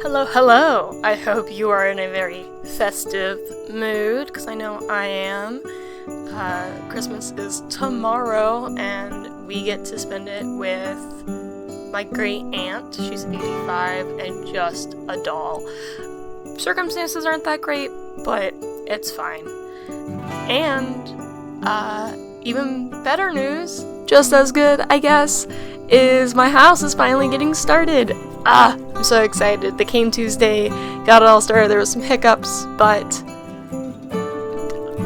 Hello, hello! I hope you are in a very festive mood, because I know I am. Christmas is tomorrow, and we get to spend it with my great aunt. She's 85 and just a doll. Circumstances aren't that great, but it's fine. And, even better news, just as good, I guess, is my house is finally getting started. I'm so excited. They came Tuesday, got it all started. There was some hiccups, but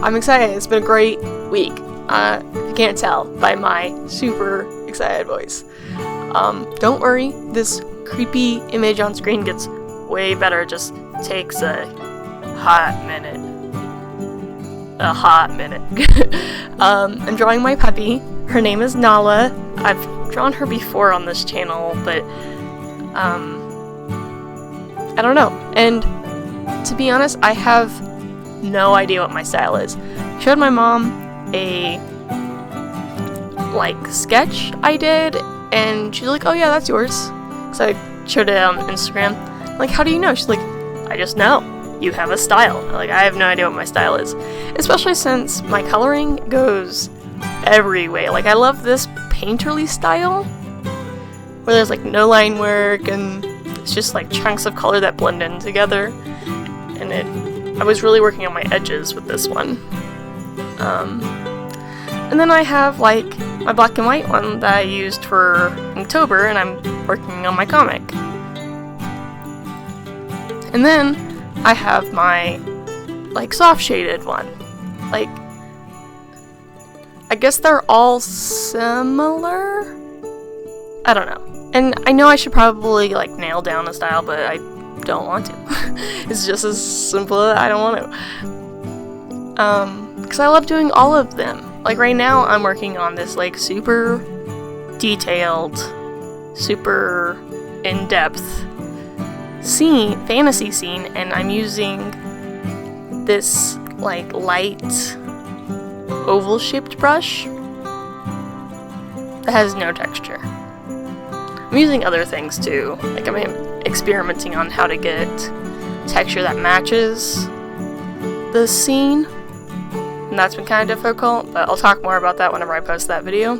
I'm excited. It's been a great week. You can't tell by my super excited voice. Don't worry, this creepy image on screen gets way better. It just takes a hot minute. I'm drawing my puppy. Her name is Nala. I've drawn her before on this channel, but I don't know. And to be honest, I have no idea what my style is. I showed my mom a sketch I did, and she's like, "Oh yeah, that's yours." So I showed it on Instagram. I'm like, "How do you know?" She's like, "I just know. You have a style." I have no idea what my style is, especially since my coloring goes every way. I love this painterly style where there's no line work and it's just chunks of color that blend in together. And I was really working on my edges with this one. And then I have my black and white one that I used for October, and I'm working on my comic. And then I have my soft shaded one. I guess they're all similar? I don't know. And I know I should probably nail down a style, but I don't want to. It's just as simple as I don't want to. Because I love doing all of them. Right now I'm working on this super detailed, super in-depth fantasy scene, and I'm using this light oval-shaped brush that has no texture. I'm using other things too. I'm experimenting on how to get texture that matches the scene, and that's been kind of difficult, but I'll talk more about that whenever I post that video.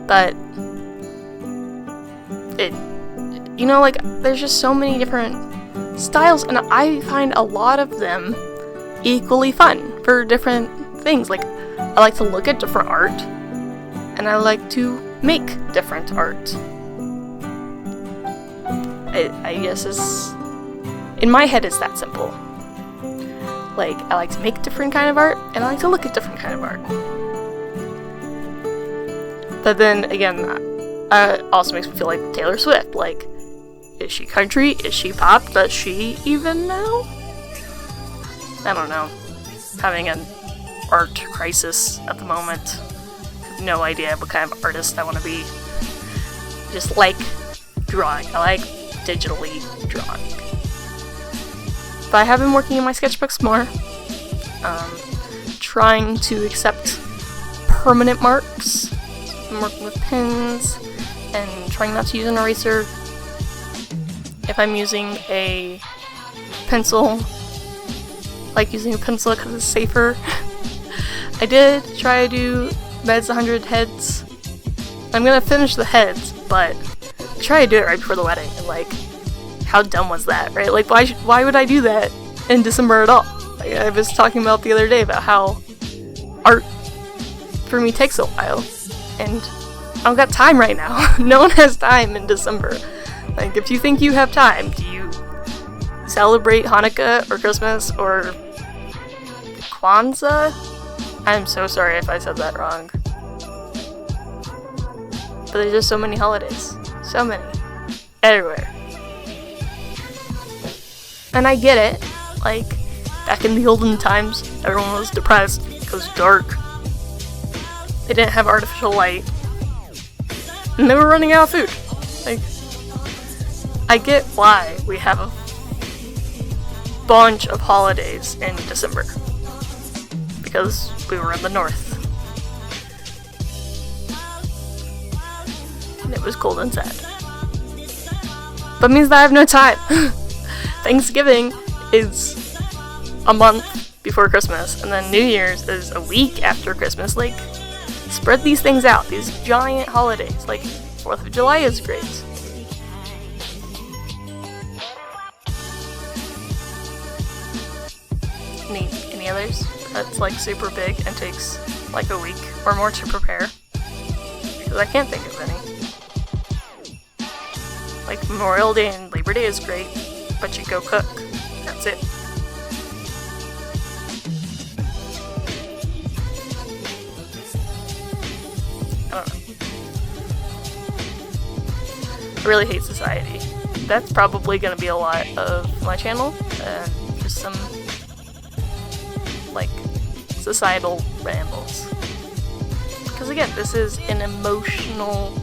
But there's just so many different styles, and I find a lot of them equally fun for different things. I like to look at different art, and I like to make different art. I guess in my head it's that simple. I like to make different kind of art, and I like to look at different kind of art. But then again, that also makes me feel like Taylor Swift. Is she country? Is she pop? Does she even know? I don't know. Having an art crisis at the moment. No idea what kind of artist I want to be. Just drawing. I like digitally drawing. But I have been working in my sketchbooks more. Trying to accept permanent marks. I'm working with pens and trying not to use an eraser. If I'm using a pencil, using a pencil because it's safer. I did try to do Meds 100 heads. I'm gonna finish the heads, but I tried to do it right before the wedding, and how dumb was that, right? Why would I do that in December at all? I was talking about the other day about how art for me takes a while, and I don't got time right now. No one has time in December. If you think you have time, do you celebrate Hanukkah or Christmas or Kwanzaa? I'm so sorry if I said that wrong. But there's just so many holidays. So many. Everywhere. And I get it. Back in the olden times, everyone was depressed because it was dark. They didn't have artificial light. And they were running out of food. I get why we have a bunch of holidays in December. Because we were in the north. And it was cold and sad. but means that I have no time. Thanksgiving is a month before Christmas, and then New Year's is a week after Christmas. Like, spread these things out, these giant holidays. Like, 4th of July is great. Any others that's like super big and takes like a week or more to prepare? Because I can't think of any. Like, Memorial Day and Labor Day is great, but you go cook. That's it. I don't know. I really hate society. That's probably gonna be a lot of my channel, and just some, like, societal rambles. Because again, this is an emotional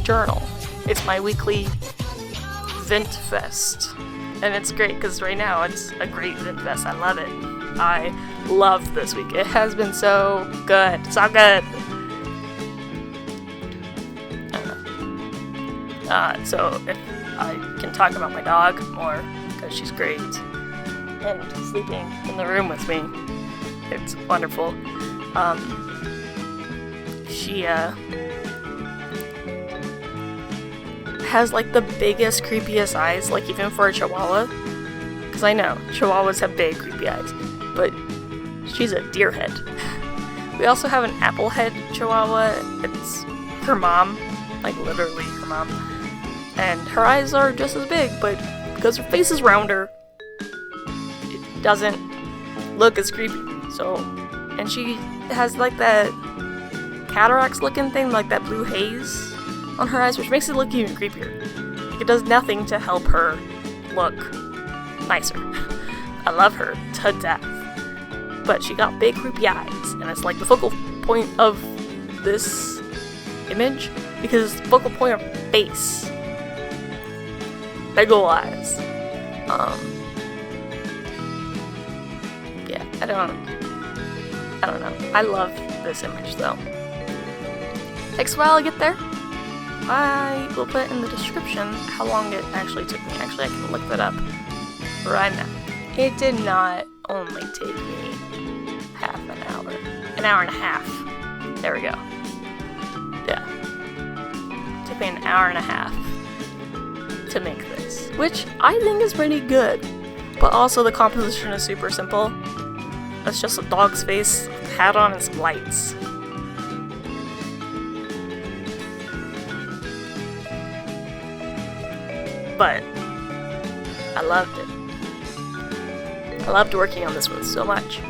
journal. It's my weekly vent fest. And it's great, because right now it's a great vent fest. I love it. I love this week. It has been so good. So good. So if I can talk about my dog more, because she's great, and sleeping in the room with me, it's wonderful. She has like the biggest, creepiest eyes, like even for a Chihuahua. Because I know Chihuahuas have big, creepy eyes, but she's a deer head. We also have an apple head Chihuahua. It's her mom, like literally her mom. And her eyes are just as big, but because her face is rounder, it doesn't look as creepy. So, and she has like that cataracts looking thing, like that blue haze on her eyes, which makes it look even creepier. Like, it does nothing to help her look nicer. I love her to death. But she got big creepy eyes, and it's like the focal point of this image, because it's the focal point of her face. Big ol' eyes. Yeah, I don't know. I love this image though. Takes a while to get there. I will put in the description how long it actually took me. Actually, I can look that up right now. It did not only take me half an hour. An hour and a half. There we go. Yeah. It took me an hour and a half to make this, which I think is pretty good. But also the composition is super simple. It's just a dog's face, hat on, and some lights. But I loved it. I loved working on this one so much.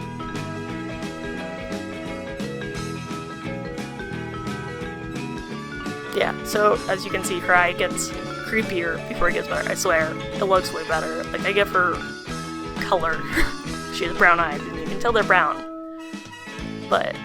Yeah, so as you can see, her eye gets creepier before it gets better. I swear, it looks way better. Like, I give her color. She has brown eyes, and you can tell they're brown. But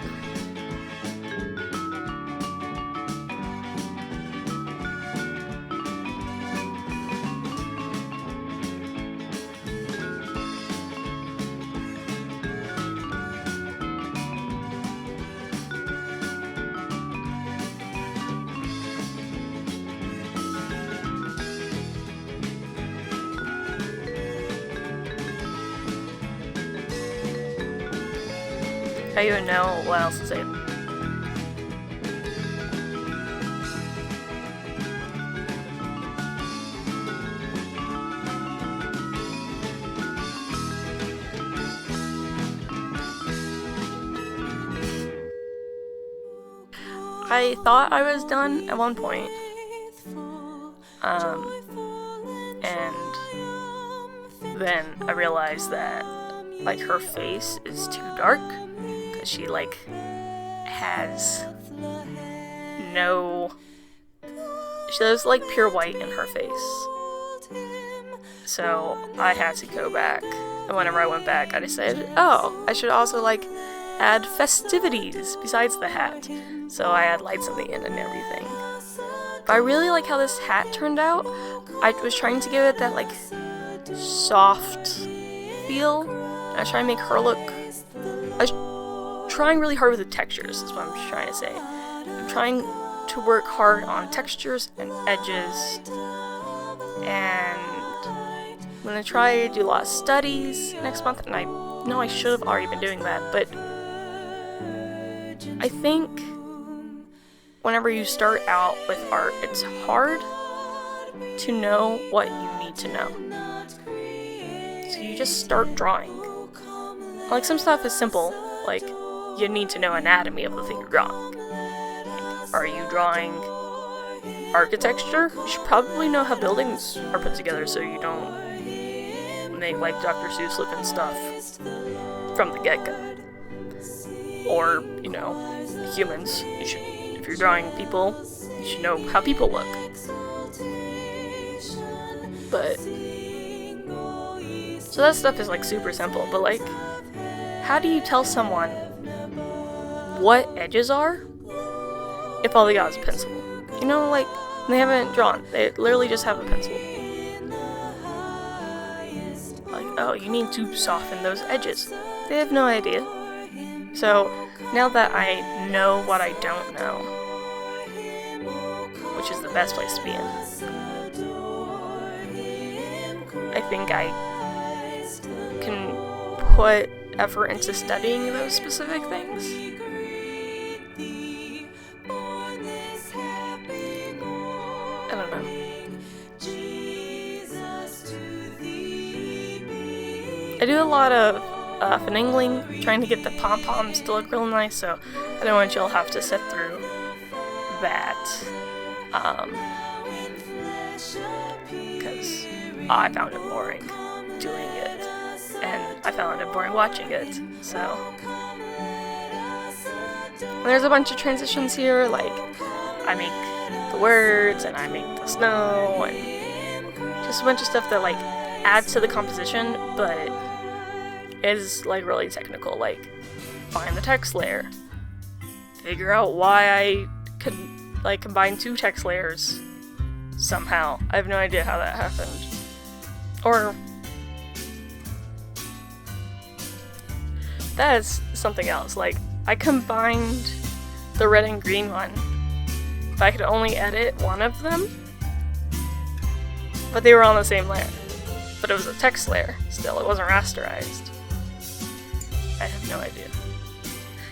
I don't even know what else to say. I thought I was done at one point. And then I realized that, like, her face is too dark. She, like, has no... She has, like, pure white in her face. So I had to go back. And whenever I went back, I decided, oh, I should also, like, add festivities besides the hat. So I had lights on the end and everything. But I really like how this hat turned out. I was trying to give it that, like, soft feel. I was trying to make her look... trying really hard with the textures, is what I'm trying to say. I'm trying to work hard on textures and edges and I'm gonna try to do a lot of studies next month, and I know I should have already been doing that, but I think whenever you start out with art, it's hard to know what you need to know. So you just start drawing. Like, some stuff is simple, like, you need to know anatomy of the thing you're drawing. Like, are you drawing architecture? You should probably know how buildings are put together so you don't make, like, Dr. Seuss looking stuff from the get-go. Or, you know, humans. If you're drawing people, you should know how people look. But, so that stuff is, like, super simple, but, like, how do you tell someone what edges are if all they got is a pencil? You know, like, they haven't drawn. They literally just have a pencil. Like, oh, you need to soften those edges. They have no idea. So, now that I know what I don't know, which is the best place to be in, I think I can put effort into studying those specific things. I don't know. I do a lot of finagling, trying to get the pom-poms to look real nice, so I don't want you'll have to sit through that. Because I found it boring doing it, and I found it boring watching it, so. And there's a bunch of transitions here, like, I make the words, and I make the snow, and just a bunch of stuff that, like, adds to the composition, but is, like, really technical, like, find the text layer, figure out why I could, like, combine two text layers somehow. I have no idea how that happened. Or, that is something else, like, I combined the red and green one. If I could only edit one of them, but they were on the same layer. But it was a text layer, still, it wasn't rasterized. I have no idea.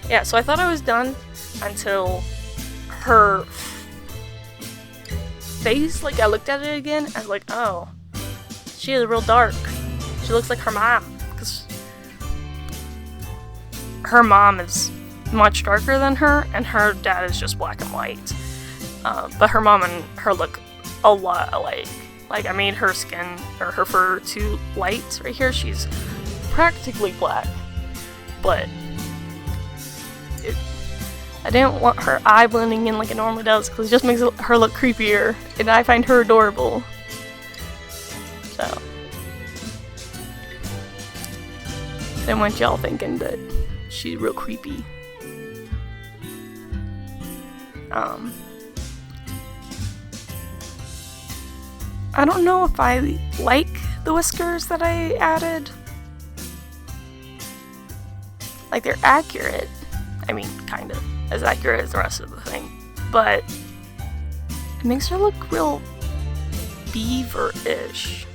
Yeah, so I thought I was done until her face, like, I looked at it again, I was like, oh, she is real dark. She looks like her mom, because her mom is much darker than her, and her dad is just black and white. But her mom and her look a lot alike. Like, I made her skin, or her fur too light right here. She's practically black. But I didn't want her eye blending in like a Norma does, because it just makes her look creepier, and I find her adorable. So, I didn't want y'all thinking that she's real creepy. I don't know if I like the whiskers that I added. Like, they're accurate. I mean, kind of. As accurate as the rest of the thing. But it makes her look real beaver-ish.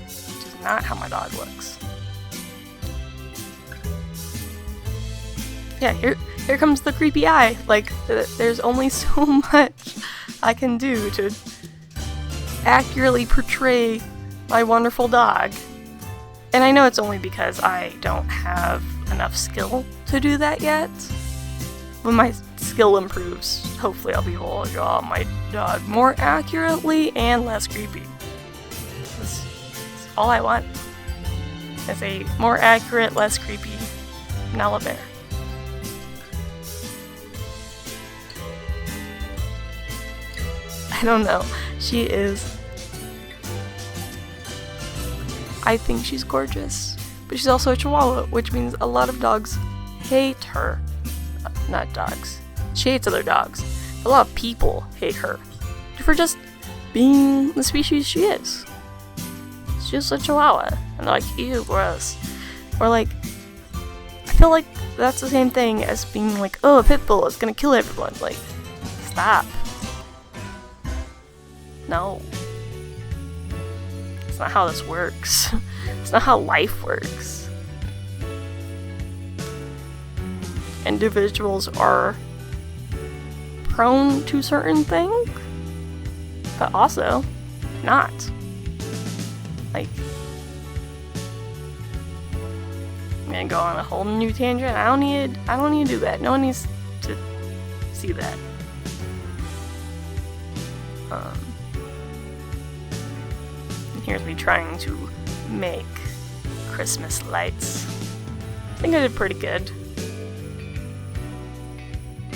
Which is not how my dog looks. Yeah, here comes the creepy eye. Like, there's only so much I can do to accurately portray my wonderful dog. And I know it's only because I don't have enough skill to do that yet. When my skill improves, hopefully I'll be able to draw my dog more accurately and less creepy. That's all I want. Is a more accurate, less creepy Nala bear. I don't know. She is... I think she's gorgeous. But she's also a Chihuahua, which means a lot of dogs hate her. Not dogs. She hates other dogs. A lot of people hate her for just being the species she is. She's just a Chihuahua. And they're like, ew, gross. Or like, I feel like that's the same thing as being like, oh, a pit bull is gonna kill everyone. Like, stop. No. It's not how this works. It's not how life works. Individuals are prone to certain things, but also not. Like, I'm gonna go on a whole new tangent. I don't need to do that. No one needs to see that. Here's me trying to make Christmas lights. I think I did pretty good.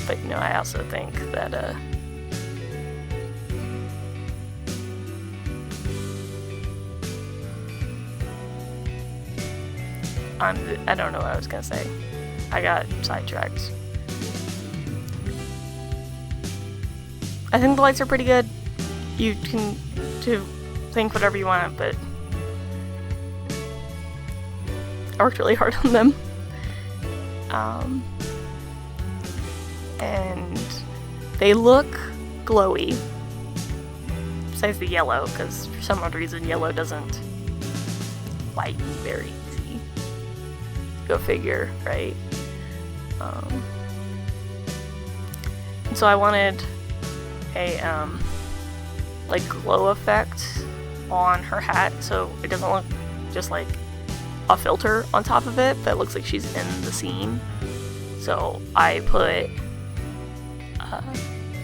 But you know, I also think that I don't know what I was gonna say. I got sidetracked. I think the lights are pretty good. You can think whatever you want, but I worked really hard on them. And they look glowy. Besides the yellow, because for some odd reason yellow doesn't lighten very easy. Go figure, right? And so I wanted a like glow effect on her hat, so it doesn't look just like a filter on top of it, but it looks like she's in the scene. So I put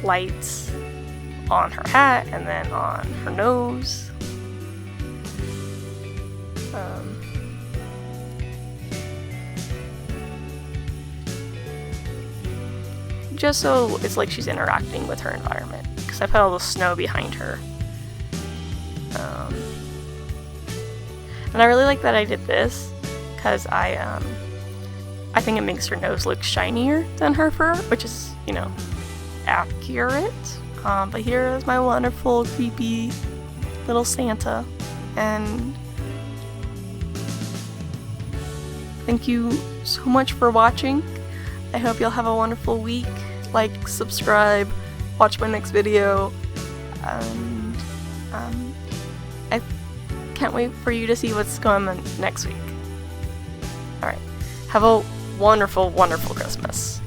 lights on her hat and then on her nose. Just so it's like she's interacting with her environment, because I put all the snow behind her. And I really like that I did this, because I think it makes her nose look shinier than her fur, which is, you know, accurate. But here is my wonderful, creepy little Santa, and thank you so much for watching. I hope you'll have a wonderful week. Like, subscribe, watch my next video, and I can't wait for you to see what's going on next week. Alright, have a wonderful, wonderful Christmas.